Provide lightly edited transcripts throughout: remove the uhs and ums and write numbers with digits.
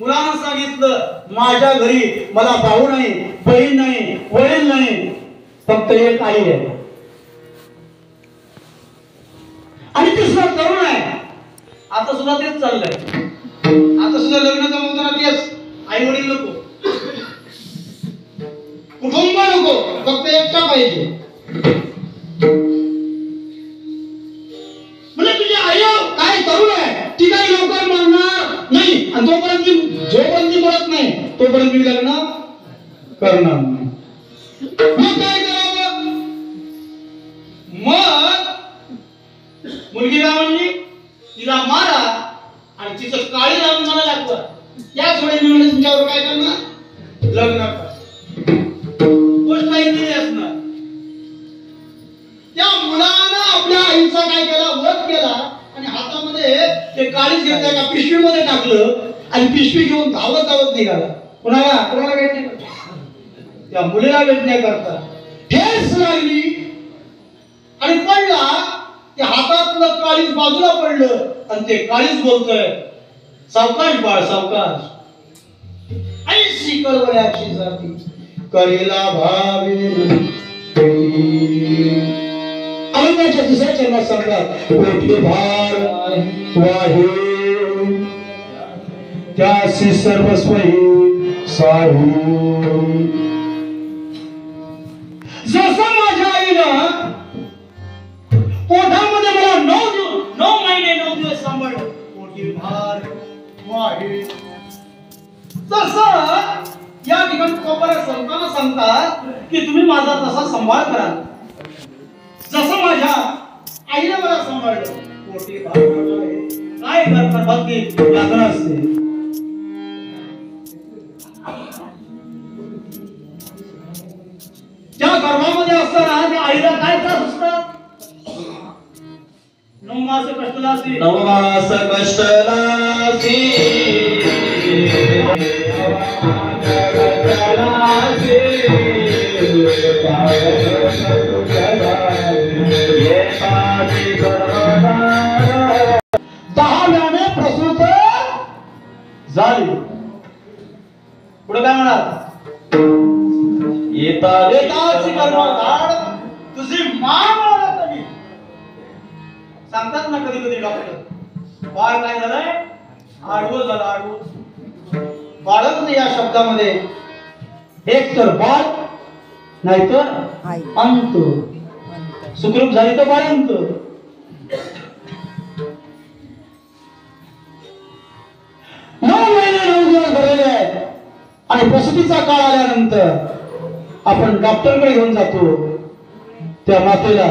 मुलानं सांगितलं माझ्या घरी मला भाऊ नाही, बहीण नाही, वडील नाही, फक्त एक आई आहे आणि ती सुद्धा तरुण आहे. आता सुद्धा तेच चाललंय. आता सुद्धा लग्न जमवताना तेच, आई वडील नको, कुटुंब नको, फक्त एकटा पाहिजे. म्हणजे तुझी आई काय तरुण आहे, ती काही लवकर मरणार नाही आणि जोपर्यंत मरत नाही तोपर्यंत मी लग्न करणार नाही. मग काय करावं? मग मुलगी म्हणली तिला मारा आणि तिचं काळी लावून मला लागतं. याच वेळी मी म्हणजे तुमच्यावर काय करणार? लग्न कर. गोष्ट ऐकली असणार. त्या मुलानं आपल्या आईचा काय केला? वध केला आणि हातामध्ये ते काळीच घेतलं एका पिशवीमध्ये टाकलं आणि पिशवी घेऊन धावत धावत निघाला. कोणाला भेटणे? त्या मुलीला भेटण्याकरता ठेस लागली आणि पडला. त्या हातातलं काळीज बाजूला पडलं आणि ते काळीज बोलतोय, सावकाश बाळ सावकाश, ऐशी कळवळ्याची जाती करेला भावे. अभंगाच्या दुसऱ्या चरणात सांगतात, कोटी भार वाहे त्यासी सर्वस्वही साहू. जसं माझ्या आईनं पोटामध्ये मला 9 महिने 9 दिवस सांभाळलं, कोटी भार वाहे, तसं या ठिकाणी तुकोबाराय संतांना सांगतात की तुम्ही माझा तसा सांभाळ करा जसं माझ्या आईने मला सांभाळलं. कोटी भार वाहे. काय करतात भक्ती यातना असते. त्या गर्भामध्ये असताना त्या आईला काय त्रास असतात? 9 मास कष्टलासी, 9 मास कष्टलासी, दहाव्याने प्रसूत झाली. पुढे काय म्हणाल? येताची गर्भधाड तुझी मां कधी सांगतात ना कधी कधी डॉक्टर, बाळ काय झालंय? आडवं झालं. आडवं बाळच या शब्दामध्ये एक तर बाळ नाहीतर अंत. सुखरूप झाली तर बाळंत. नऊ महिने 9 दिवस भरलेले आहेत आणि प्रसूतीचा काळ आल्यानंतर आपण डॉक्टरकडे घेऊन जातो. त्या मातेला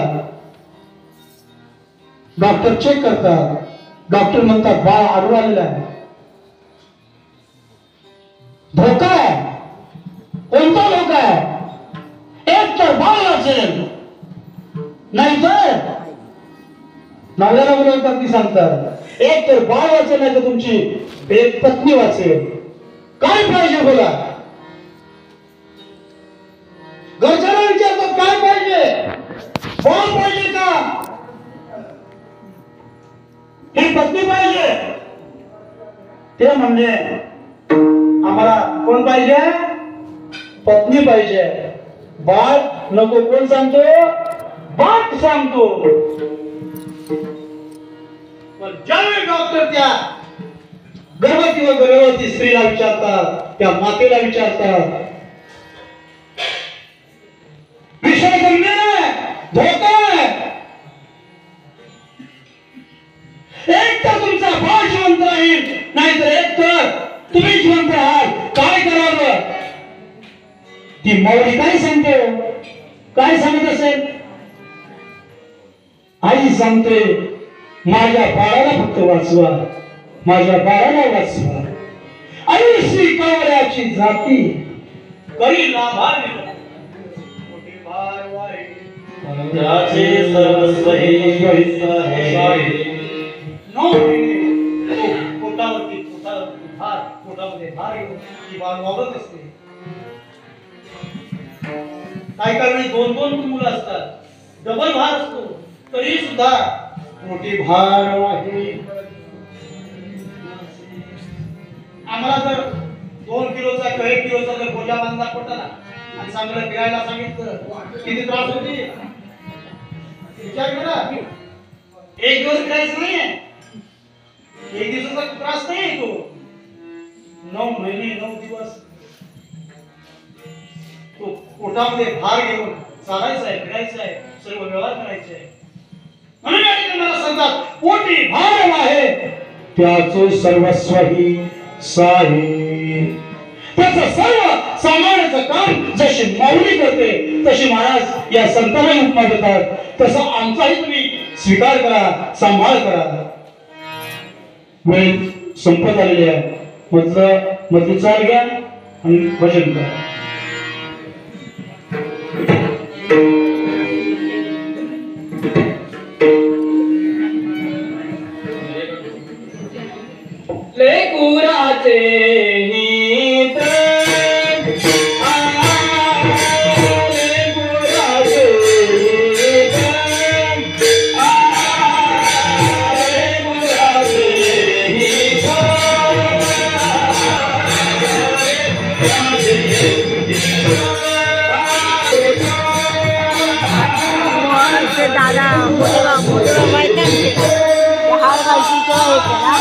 डॉक्टर चेक करतात. डॉक्टर म्हणतात बाळ आडवं आलेलं आहे, धोका आहे. कोणता धोका आहे? एक तर बाळ वाचेल, नाहीतर नवऱ्याला बोलवतात ती सांगतात एक तर बाळ वाचेल नाही तर तुमची एक पत्नी वाचेल. काय पाहिजे बोला? घरच्यांना विचारतात काय पाहिजे? बाळ पाहिजे का? ही पत्नी पाहिजे? ते म्हणले आम्हाला कोण पाहिजे? पत्नी पाहिजे. बाळ नको. कोण सांगतो? बाप सांगतो. पण ज्यावेळी डॉक्टर त्या गर्भवती व गर्भवती स्त्रीला विचारतात, त्या मातेला विचारतात, विषय गंभीर आहे, धोका आहे. एक तर तुमचा बाळ जिवंत राहील, नाहीतर एक तर तुम्ही जिवंत राहाल. काय करावं? ती मौली काय सांगते? काय सांगत असेल? आई सांगते माझ्या बाळाला फक्त वाचवा, माझ्या बाळाला वाचवा. आईशी कवड्याची जाती करी लाभावी. कोटी भार वाहे त्याचे सर्वस्वही साहे. पोटावरती भार, पोटामध्ये भार येऊन ती बाळ वावरत असते. काही कारणी 2-2 मुलं असतात, डबल भार असतो, तरी सुद्धा मोठी भार आहे. आम्हाला जर 2 किलोचा किंवा 1 किलोचा जर बोजा बांधला पडला आणि चांगलं फिरायला सांगितलं किती त्रास होती विचार करा. 1 दिवस फिरायचं नाहीये, 1 दिवसाचा त्रास नाही तो. 9 महिने 9 दिवस तो पोटामध्ये भार घेऊन चालायचं आहे, फिरायचं आहे, सर्व व्यवहार करायचे आहे. म्हणून या ठिकाणी मला सांगतात पोटी भार आहे त्याचो सर्वस्वही साहे. त्याचं सर्व सांभाळण्याचं काम जशी माऊली करते तशी महाराज या संतांना उपमा देतात. तसं आमचाही तुम्ही स्वीकार करा, सांभाळ करा. वेळ संपत आलेली आहे. मधली चाल घ्या आणि भजन करा. लेकुराचे हित लेकुराचे हित लेकुराचे हित दादा मोठं माहिती हार घालशीचं होतं ना.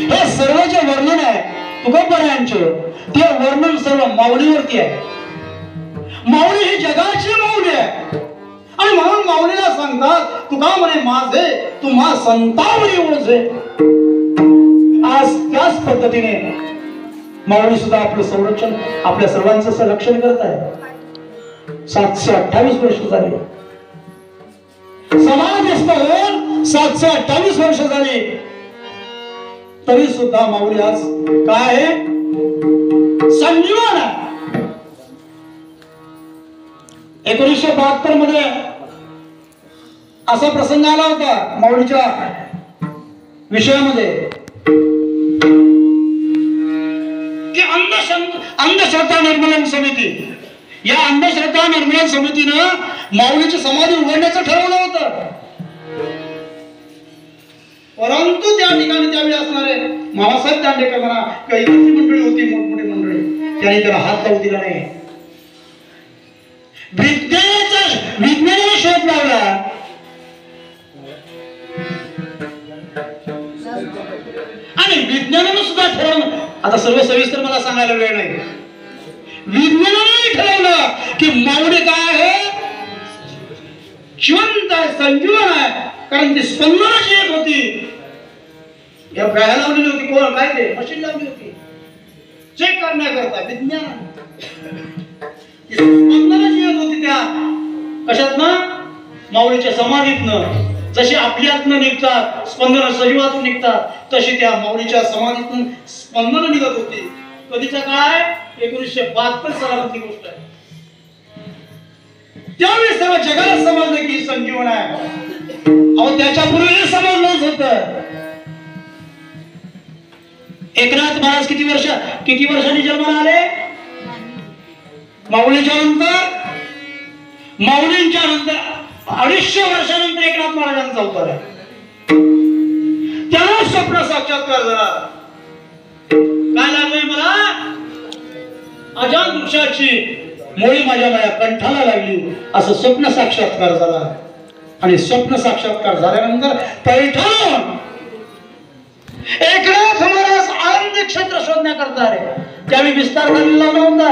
हे सर्व जे वर्णन आहे तुकोबरायांचं ते वर्णन सर्व माऊलीवरती आहे. माऊली ही जगाची माऊली आहे आणि म्हणून माऊलीला सांगतात तुका म्हणे माझे तुम्हा संतावरी ओझे. आज त्याच पद्धतीने माऊली सुद्धा आपलं संरक्षण आपल्या सर्वांचं संरक्षण करत आहे. 728 वर्ष झाली समाधीस्थ होऊन 728 वर्ष झाली तरी सुद्धा माऊली आज काय आहे संजीवन आहे. 1972 मध्ये असा प्रसंग आला होता माऊलीच्या विषयामध्ये की अंधश्रद्धा निर्मूलन समिती, या अंधश्रद्धा निर्मूलन समितीनं माऊलीची समाधी उघडण्याचं ठरवलं होतं. परंतु त्या ठिकाणी त्यावेळी असणारे मामासाहेब दांडेकर म्हणा किंवा इतरची मंडळी होती, मोठमोठी मंडळी, त्यांनी त्याला हात लावू दिला नाही. विज्ञानाने शोध लावला आणि विज्ञानानं सुद्धा ठरवलं. आता सर्व सविस्तर मला सांगायला वेळ नाही. विज्ञानाने ठरवलं की माऊली काय आहे, जिवंत आहे, संजीवन आहे. कारण ती स्पंदनाची येत होती. या ग्रहा लावलेली होती. कोण काय ते मशीन लावली होती चेक करण्याकरता. विज्ञान स्पंदनाची येत होती. त्या कशात ना, माऊलीच्या समाधीतनं. जशी आपली आतनं निघतात स्पंदन, सजीवातून निघतात, तशी त्या माऊलीच्या समाधीतून स्पंदन निघत होती. कधीच्या काय 1972 सालामधली गोष्ट आहे. त्यावेळी सर्व जगाला समजलं की ही संजीवन आहे. अहो त्याच्यापूर्वी हे समजलंच होतं. एकनाथ महाराज किती वर्षांनी जन्माला आले? माऊलीच्या नंतर 250 वर्षानंतर एकनाथ महाराजांचा अवतार आहे. त्याला स्वप्न साक्षात्कार झाला. काय लागलंय मला? अजान वृक्षाची मुळी माझ्या कंठाला लागली, असं स्वप्न साक्षात्कार झाला. आणि स्वप्न साक्षात्कार झाल्यानंतर पैठण एकनाथ महाराज आनंद क्षेत्र शोधण्याकरता आले. त्यावेळी विस्तार झालेला नव्हता,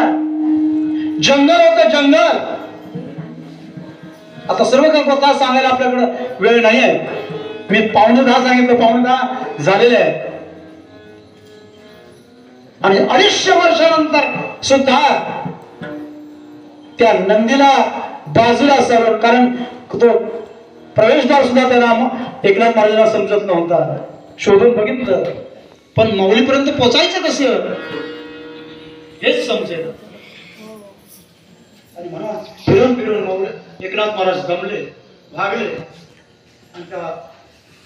जंगल होतं, जंगल. आता सर्व कथा सांगायला आपल्याकडे वेळ नाही आहे. मी 9:45 सांगितलं, 9:45 झालेले आहे. आणि 250 वर्षानंतर सुद्धा त्या नंदीला बाजूला सरळ, कारण तो प्रवेशद्वार सुद्धा त्याला एकनाथ महाराजांना समजत नव्हता. शोधून बघितलं, पण माऊलीपर्यंत पोचायचं कसं हेच समजेल. आणि म्हणा फिरून फिरून माऊली एकनाथ महाराज दमले, भागले. आणि त्या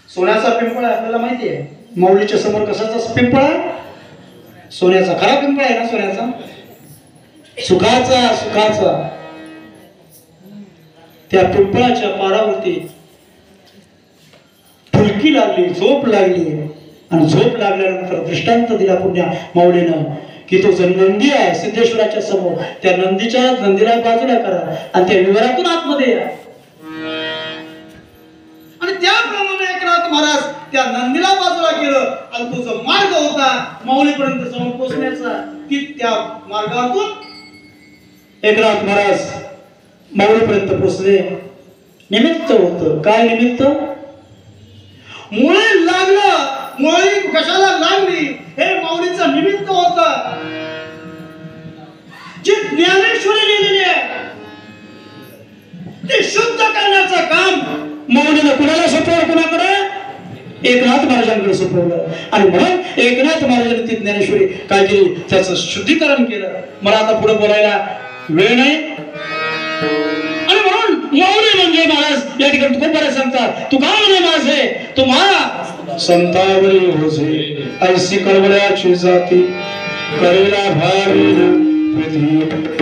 सोन्याचा पिंपळ आहे, आपल्याला माहिती आहे. माऊलीच्या समोर कशाचा पिंपळ आहे? सोन्याचा. खरा पिंपळ आहे ना सोन्याचा, सुखाचा. त्या पिंपळाच्या पारावरती फुलकी लागली, झोप लागली. आणि झोप लागल्यानंतर दृष्टांत दिला पुण्या माऊलीनं की तो जो नंदी आहे सिद्धेश्वराच्या समोर, त्या नंदीला बाजूला करा आणि त्या विवरातून आतमध्ये या. आणि त्याप्रमाणे एकनाथ महाराज त्या नंदीला बाजूला केलं. आणि तो जो मार्ग होता माऊलीपर्यंत जाऊन पोहोचण्याचा, की त्या मार्गातून एकनाथ महाराज माऊलीपर्यंत पोहोचले. निमित्त होतं. काय निमित्त? मुळे लागलं. मुळे कशाला लागली हे माऊलीचं निमित्त होतं. जी ज्ञानेश्वरी लिहिलेली आहे ते शुद्ध करण्याचं काम माऊलीनं कुणाला सोपवलं? कुणाकडे? एकनाथ महाराजांकडे सोपवलं. आणि म्हणून एकनाथ महाराजांनी ती ज्ञानेश्वरी काय केली? त्याचं शुद्धीकरण केलं. मला आता पुढे बोलायला वेळ नाही. आणि म्हणून माऊली म्हणजे महाराज या ठिकाणी खूप बरे सांगतात. तू का म्हणे माझे तुम्हाला संतावरी होसे ऐसी कळवळ्याची जाती करेला भारी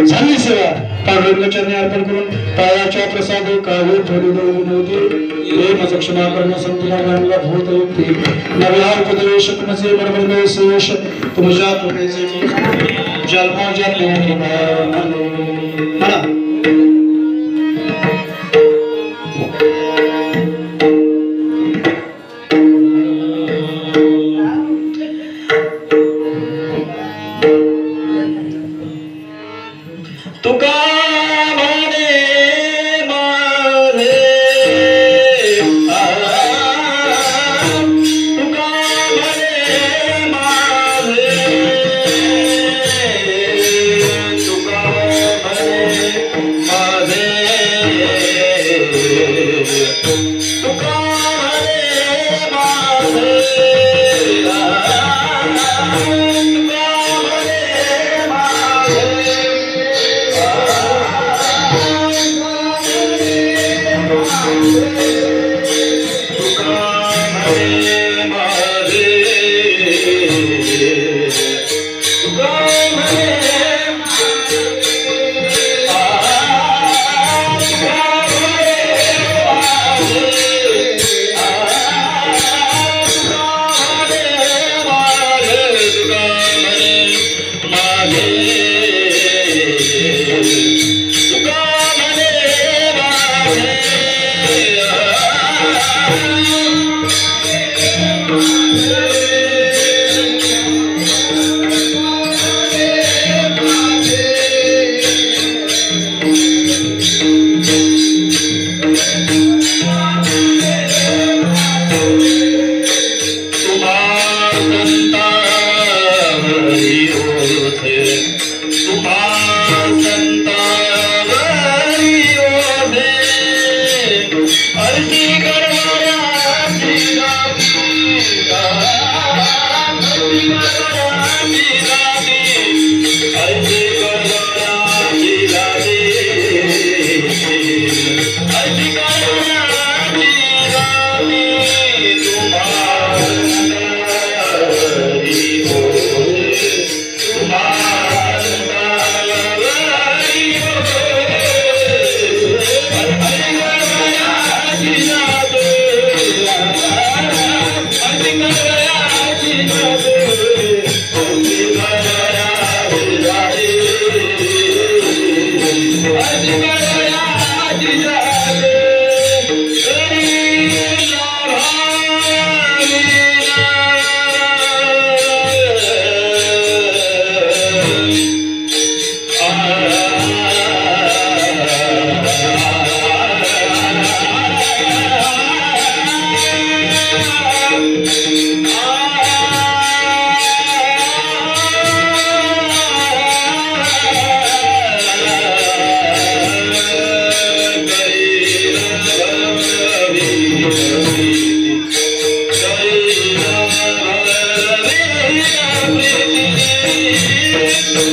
झाली सेवा. पांडुरंगाचरणी अर्पण करून पायाच्या प्रसाद कावे ठरवले विनोदी हे माझं क्षमा करणं संतीला मानला भूत युक्ती नव्या उपदेश कुणचे बरोबर शेष तुमच्या कृपेचे जन्मा जन्म मला तुका तुका म्हणे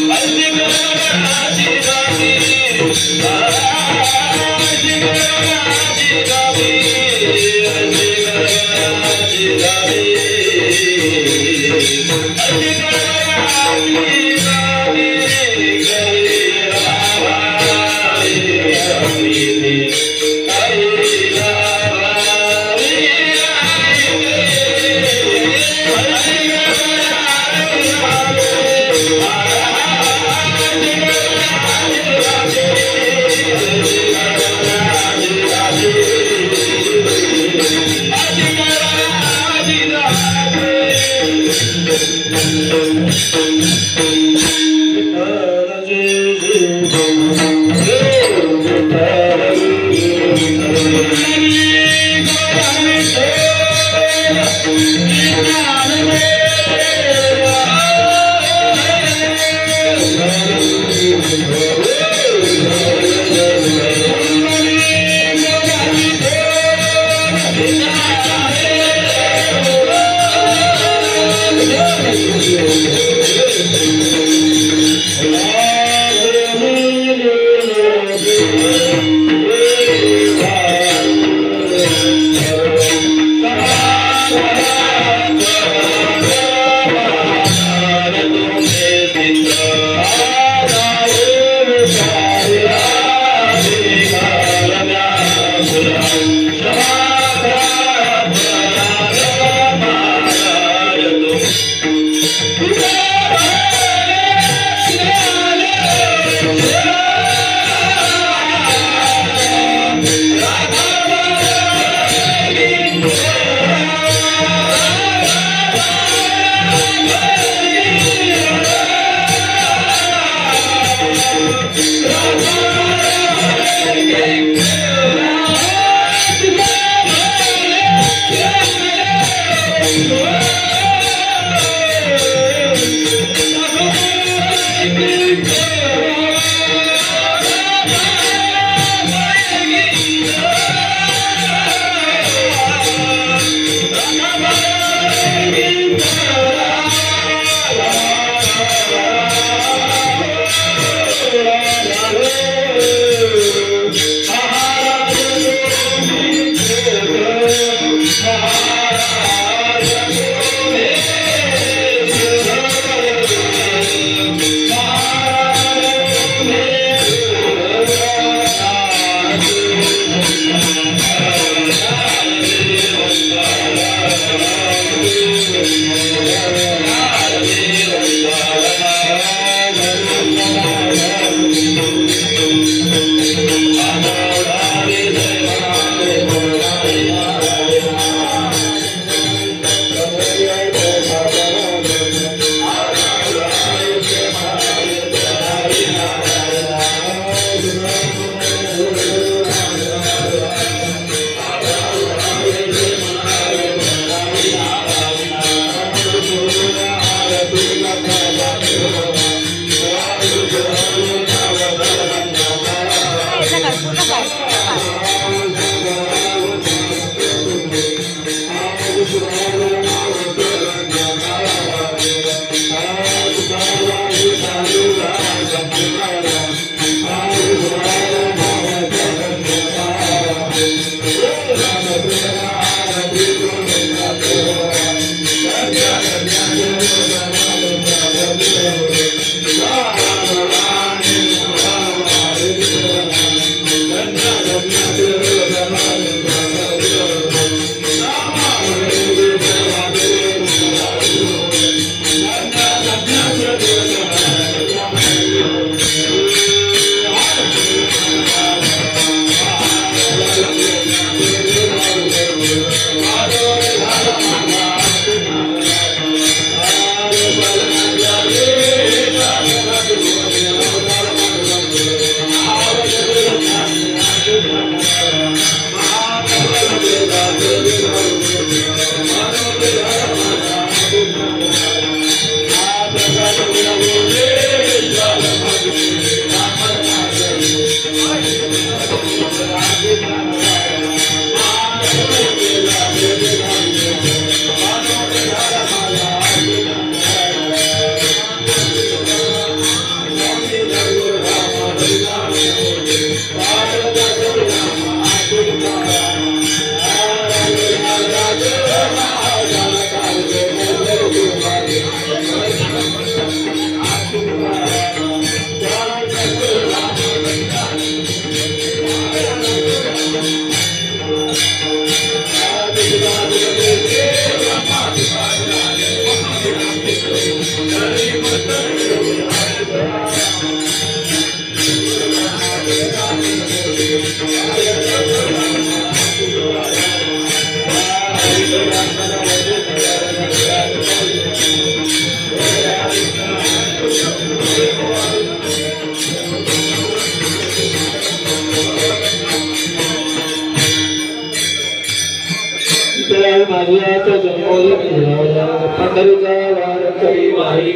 माझे माझ्याचा जन्मोदय पंढरीचा वार करी वारी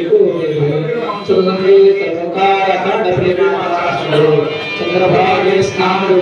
चंद्रे सर्वकाळ अखंड प्रेमाचा चंद्रभागे स्नान